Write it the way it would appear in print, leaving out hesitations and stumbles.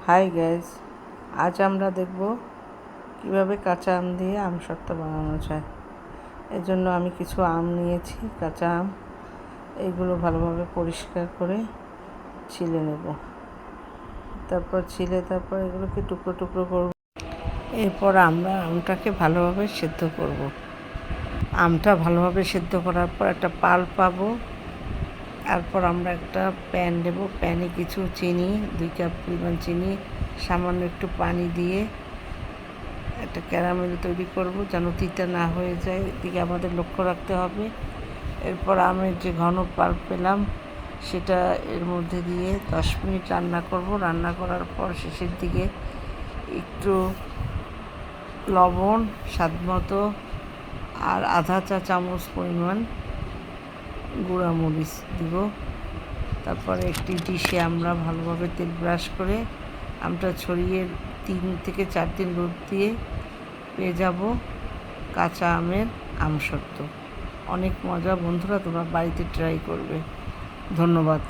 Hi guys, আজ আমরা দেখব কিভাবে কাঁচা আম দিয়ে আমসত্ত্ব বানানো যায়। এর জন্য আমি কিছু আম নিয়েছি, কাঁচা আম। এইগুলো ভালোভাবে পরিষ্কার করে ছিলে নেব। তারপর এগুলোকে টুকরো টুকরো করব। এরপর আমরা আমটাকে ভালোভাবে সেদ্ধ করব। আমটা ভালোভাবে সেদ্ধ করার পর একটা পাল্প পাবো। তারপর আমরা একটা প্যান নেব, প্যানে কিছু চিনি, 2 কাপ পরিমাণ চিনি, সামান্য একটু পানি দিয়ে একটা ক্যারামেল তৈরি করব, যেন তিতা না হয়ে যায়। এদিকে আমাদের লক্ষ্য রাখতে হবে। এরপর আমের যে ঘন পাল্প পেলাম সেটা এর মধ্যে দিয়ে 10 মিনিট রান্না করব। রান্না করার পর শেষের দিকে একটু লবণ স্বাদমতো আর আধা চা চামচ পরিমাণ গুঁড়ামরিচ দিব। তারপরে একটি ডিশে আমরা ভালোভাবে তেল ব্রাশ করে আমটা ছড়িয়ে 3 থেকে 4 দিন রোদ দিয়ে পেয়ে যাব কাঁচা আমের আমসত্ত্ব। অনেক মজা বন্ধুরা, তোমরা বাড়িতে ট্রাই করবে। ধন্যবাদ।